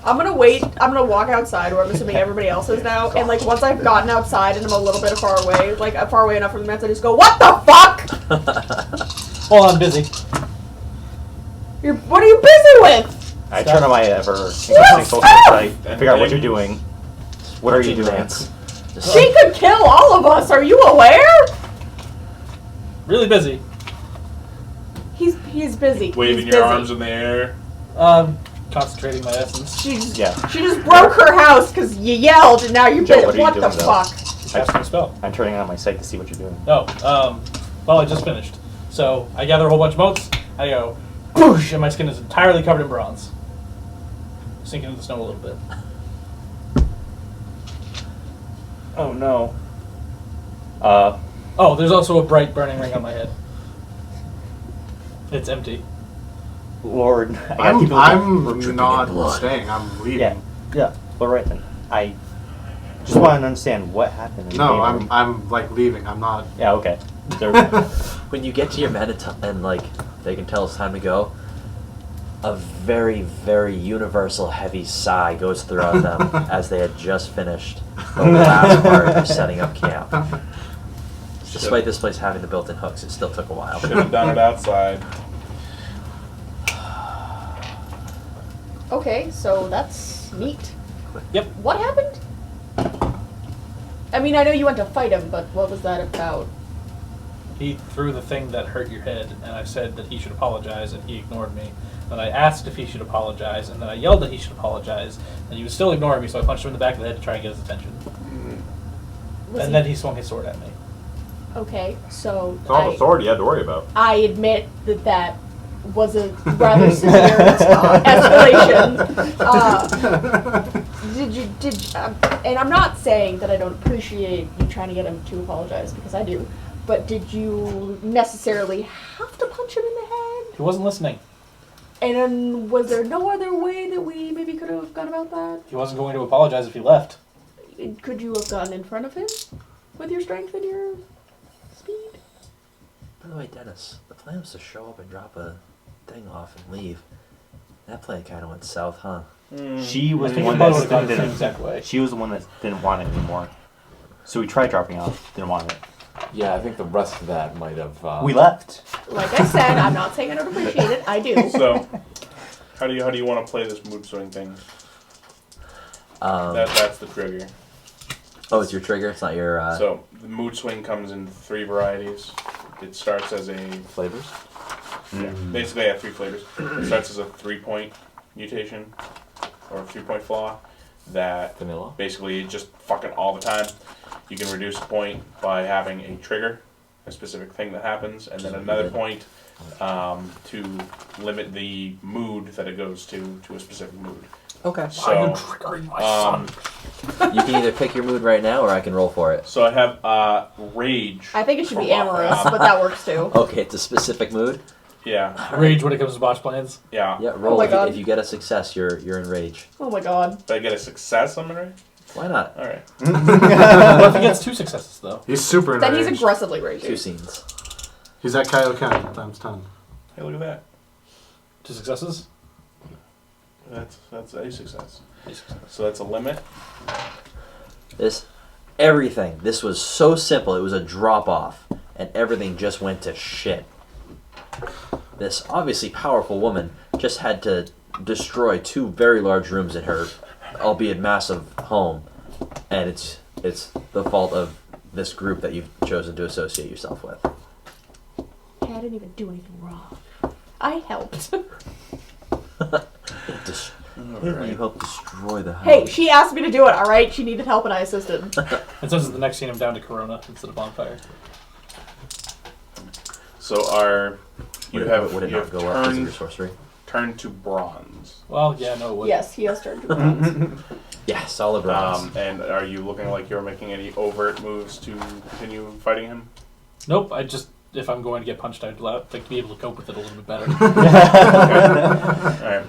I'm gonna wait. I'm gonna walk outside where I'm assuming everybody else is now. And like once I've gotten outside and I'm a little bit far away, like far away enough from the mats, I just go, "What the fuck?" Hold on, busy. What are you busy with? I turn on my social site and figure out what you're doing. What are you doing? She could kill all of us. Are you aware? Really busy. He's busy. Waving He's your busy. arms in the air. Concentrating my essence. She just broke her house because you yelled and now you're Joe, busy. what are you What the doing, fuck? Casting a spell. I'm turning on my site to see what you're doing. No. Well, I just finished. So I gather a whole bunch of motes. I go, boosh, and my skin is entirely covered in bronze. Sinking into the snow a little bit. Oh no. Oh, there's also a bright burning ring on my head. It's empty. Lord, I'm not staying. I'm leaving. Yeah. But right then, I just want to understand what happened. In No, the game. I'm like leaving. I'm not. Yeah. Okay. When you get to your men and like they can tell it's time to go, a very, very universal heavy sigh goes throughout them as they had just finished the last part of setting up camp. Despite this place having the built-in hooks, it still took a while. Should have done it outside. Okay, so that's neat. Yep. What happened? I mean, I know you went to fight him, but what was that about? He threw the thing that hurt your head, and I said that he should apologize, and he ignored me. Then I asked if he should apologize, and then I yelled that he should apologize, and he was still ignoring me, so I punched him in the back of the head to try and get his attention. And then he swung his sword at me. Okay, so It's not the sword you had to worry about. I admit that was a rather severe escalation. And I'm not saying that I don't appreciate you trying to get him to apologize, because I do. But did you necessarily have to punch him in the head? He wasn't listening. And then was there no other way that we maybe could have gone about that? He wasn't going to apologize if he left. Could you have gotten in front of him with your strength and your speed? By the way, Dennis, the plan was to show up and drop a thing off and leave. That plan kind of went south, huh? She was the I one think that it would've gone the same didn't. exact way. She was the one that didn't want it anymore. So we tried dropping off. Didn't want it. Yeah, I think the rest of that might have. We left. Like I said, I'm not saying I don't appreciate it. I do. So, how do you want to play this mood swing thing? That's the trigger. Oh, it's your trigger. It's not your. So the mood swing comes in 3 varieties. It starts as a flavors. Yeah, basically I have 3 flavors. It starts as a 3-point mutation or a 3-point flaw that Vanilla. basically just fucking all the time. You can reduce a point by having a trigger, a specific thing that happens, and then another point to limit the mood that it goes to a specific mood. Okay. So, I'm triggering my son. You can either pick your mood right now, or I can roll for it. So I have rage. I think it should be amorous, but that works too. Okay, it's a specific mood. Yeah. Rage when it comes to botch plans. Yeah. Yeah, roll. Oh my if, you, God. if you get a success, you're in rage. Oh my god. Did I get a success on my rage? Why not? All right. What if he gets 2 successes though? He's super Then he's enraged. aggressively 2 raging. scenes. He's at Kaioken times 10. Hey, look at that. 2 successes. That's a success. So that's a limit. Everything. This was so simple. It was a drop off, and everything just went to shit. This obviously powerful woman just had to destroy 2 very large rooms in her, albeit massive, home, and it's the fault of this group that you've chosen to associate yourself with. Hey, I didn't even do anything wrong. I helped. You helped destroy the house. Hey, she asked me to do it, alright? She needed help and I assisted. And since it's the next scene, I'm down to Corona instead of bonfire. So would it not go up because of your sorcery? Turned to bronze. Well, yeah, no, it would. Yes, he has turned to bronze. Yeah, solid bronze. And are you looking like you're making any overt moves to continue fighting him? Nope, if I'm going to get punched, I'd like to be able to cope with it a little bit better. Alright.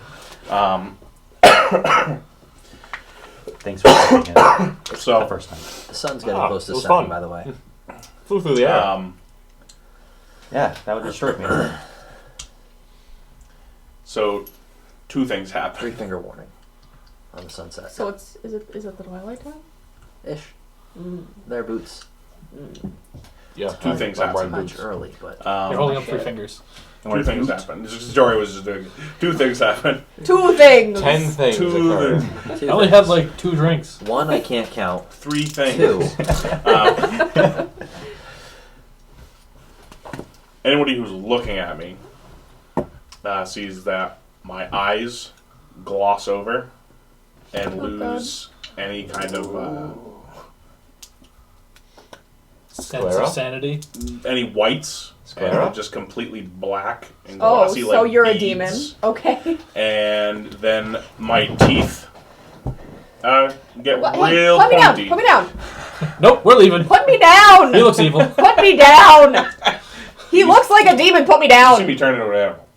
Thanks for taking it. So The first time. The sun's getting close to it was setting, fun. by the way. Flew through the air. Yeah, that would destroy me. So 2 things happen. 3-finger warning. on the sunset. So is it the twilight time? Ish. Mm. Their boots. Yeah, Two things happen. Much early, but You're holding up 3 fingers. Two things happen. Jory was just doing it. 2 things happen. 2 things. 10 things occur. I only had like 2 drinks. 1 I can't count. 3 things. 2. Anybody who's looking at me sees that my eyes gloss over and lose any kind of Sense Sclera? of sanity. any whites. And Sclera? they're just completely black and Oh, glossy so like you're a beads. demon. Okay. And then my teeth get Hey, real put me down. pointy. Put me down. Nope, we're leaving. Put me down. He looks evil. Put me down. He looks like a demon. Put me You should down. be turning into an animal.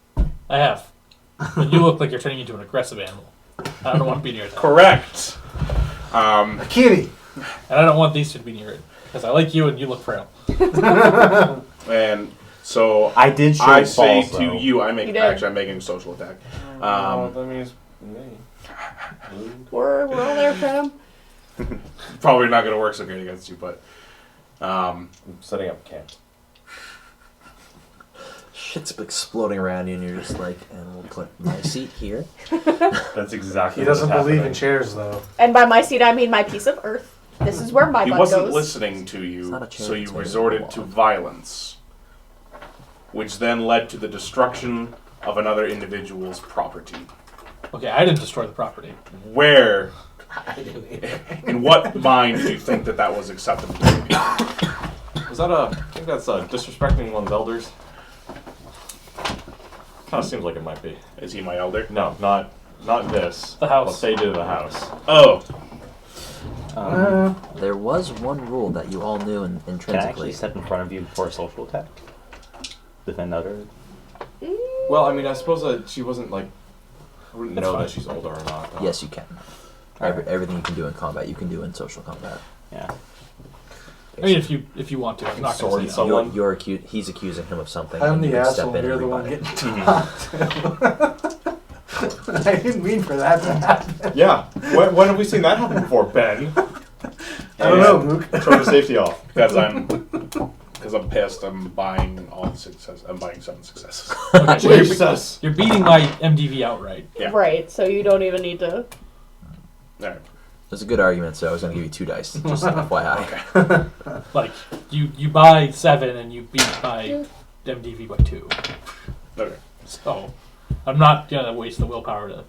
I have. But you look like you're turning into an aggressive animal. I don't want to be near that. Correct. A kitty. And I don't want these two to be near it. Because I like you and you look frail. And so I did show I say balls, to though. you, I'm You did. making a social attack. That means me. We're all there for him. Probably not going to work so great against you, but I'm setting up camp. Shit's exploding around you, and you're just like, and we'll put my seat here. That's exactly He doesn't believe in chairs, though. And by my seat, I mean my piece of earth. This is where my he butt wasn't goes. listening to It's you, not a chair, so it's you a resorted wall. to violence, which then led to the destruction of another individual's property. Okay, I didn't destroy the property. Where, in what mind do you think that was acceptable to you? Was that I think that's disrespecting one's elders. Kind of seems like it might be. Is he my elder? No, not this. The house. What they did to the house. Oh, There was one rule that you all knew Can I intrinsically. actually step in front of you before a social attack? Defend other? Well, I mean, I suppose that she wasn't like. I wouldn't That's know fine. that she's older or not. though. Yes, you can. Everything you can do in combat, you can do in social combat. Yeah. I mean, if you want to. I'm not Sword going to say no. someone. He's accusing him of something. I'm and you the can step asshole. in You're and the one rebut it. getting talked to. I didn't mean for that to happen. Yeah. When have we seen that happen before, Ben? I don't know, Mook. Turn the safety off. because I'm pissed. I'm buying all the success. I'm buying 7 successes. Okay, so you're, Jesus. you're beating my MDV outright. Yeah. Right, so you don't even need to. All right. There's a good argument, so I was going to give you 2 dice. Just FYI. Like, you buy 7 and you beat my MDV by 2. Okay. So, I'm not going to waste the willpower to...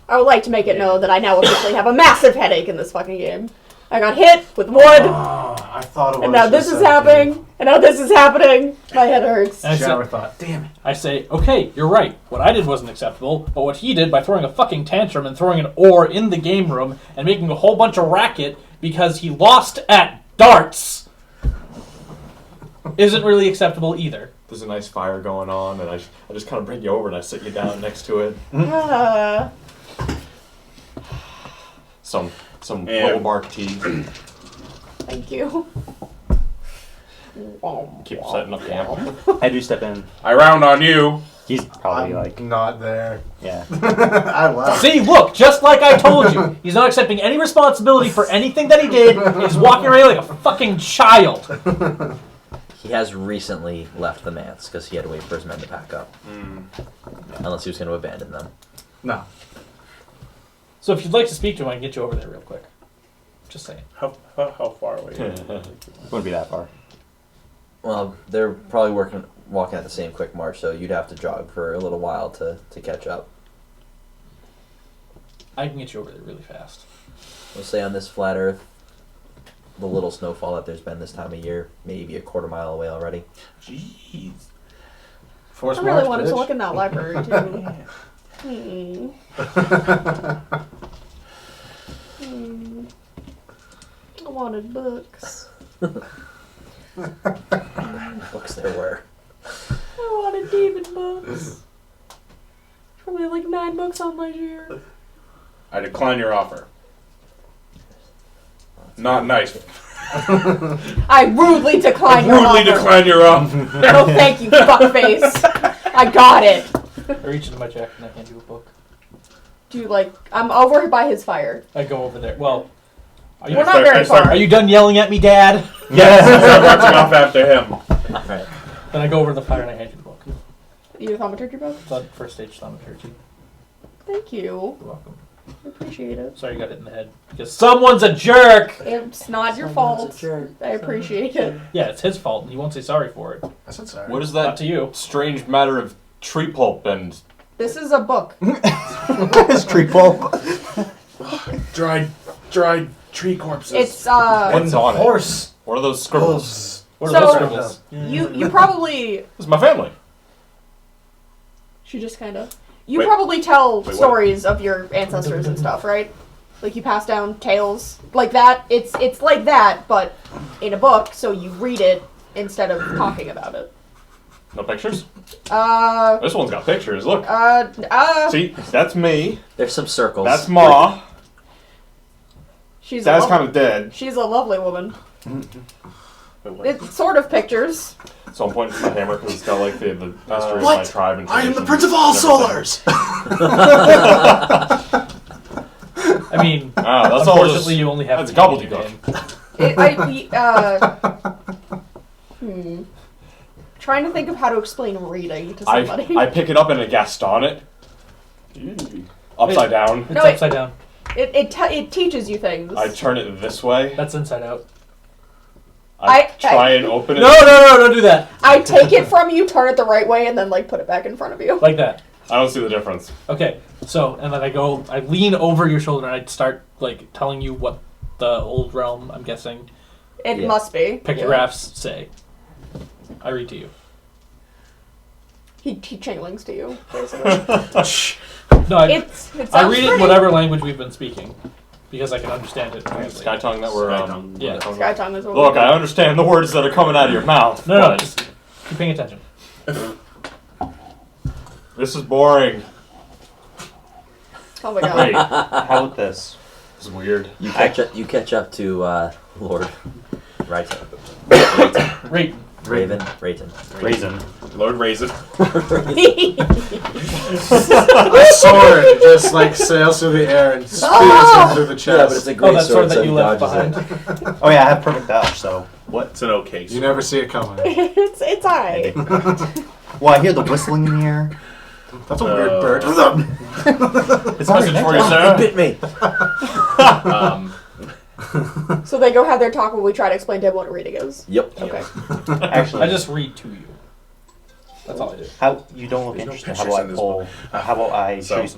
I would like to make it known that I now officially have a massive headache in this fucking game. I got hit with wood, I thought it was. and now this just is a- happening, and now this is happening. My head hurts. And I Shower say, thought, damn it. I say, okay, you're right. What I did wasn't acceptable, but what he did by throwing a fucking tantrum and throwing an ore in the game room and making a whole bunch of racket because he lost at darts isn't really acceptable either. There's a nice fire going on, and I just kind of bring you over and I sit you down next to it. Some And- low bark tea. Thank you. Keep setting up camp. I do step in. I round on you. He's probably I'm like, not there. yeah. I left. See, look, just like I told you, he's not accepting any responsibility for anything that he did. He's walking around like a fucking child. He has recently left the manse because he had to wait for his men to pack up. Unless he was going to abandon them. No. So if you'd like to speak to him, I can get you over there real quick. Just saying. How far away? Wouldn't be that far. Well, they're probably walking at the same quick march, so you'd have to jog for a little while to catch up. I can get you over there really fast. We'll say on this flat earth, the little snowfall that there's been this time of year, maybe a quarter mile away already. Jeez. Force I really march, wanted to bitch. look in that library too. I wanted books. Books there were. I wanted demon books. Probably like 9 books on my year. I decline your offer. Not nice. I rudely decline your Rudely offer. decline your offer. No, thank you, fuckface. I got it. I reach into my jacket and I hand you a book. Do you like? I'm over by his fire. I go over there. Well, are you, We're not very far. are you done yelling at me, Dad? Yes, start marching off after him. Alright. Then I go over to the fire and I hand you the book. You have thaumaturgy book? It's on first stage thaumaturgy. Thank you. You're welcome. I appreciate it. Sorry you got it in the head. Because someone's a jerk! It's not your Someone's a fault. jerk. I appreciate it. Yeah, it's his fault and he won't say sorry for it. I said sorry. What is Not that to you. strange matter of tree pulp and This is a book. It's tree pulp. Dried tree corpses. It's what's on it? Horse. What are those scribbles? What are So- those scribbles? you probably This is my family. she just kind of you Wait. probably tell what? stories of your ancestors and stuff, right? Like you pass down tales like that. It's like that, but in a book, so you read it instead of talking about it. No pictures? Uh, This one's got pictures. Look. See, That's me. There's some circles. That's Ma. she's Dad's a kind of dead. she's a lovely woman. Wait, what? It's sort of pictures. So I'm pointing to my hammer because it's got like the history of What? my tribe and I am the traditions Prince of all and everything. Solars! I mean, Ah, that's all. unfortunately you only have That's to gobbledygook. Trying to think of how to explain reading to somebody. I pick it up and I Gaston it. Upside down. It's No, wait. upside down. It teaches you things. I turn it this way. That's inside out. I try and open it. No, don't do that. I take it from you, turn it the right way, and then like put it back in front of you. Like that. I don't see the difference. Okay, so, and then I lean over your shoulder and I start, like, telling you what the old realm, I'm guessing, It Yeah. must be. pictographs say. I read to you. He chainlings to you, basically. No, I it read sounds it in pretty. whatever language we've been speaking, because I can understand it. translate. Sky tongue that we're Yeah. Sky tongue is what Look, we I understand the words that are coming out of your mouth. No, but just keep paying attention. This is boring. Oh my god. Wait, How about this? this is weird. You catch up to Lord Rayton. Rate. Raven. Rayton. Raisin. Lord Raisin. Sword just like sails through the air and spears him through the chest. Yeah, but it's a Oh, great that sword so that he you left dodges behind. it. Oh yeah, I have perfect dodge. So what? It's an okay. You never see it coming. it's alright. Well, I hear the whistling in the air. That's a weird bird. It's Message for you, It sir. bit me. So they go have their talk while we try to explain to him what reading is. Yep. Okay. Actually, I just read to you. That's all I do. how you don't look There's no interested. How pictures about in I this pull? How about I So- show you some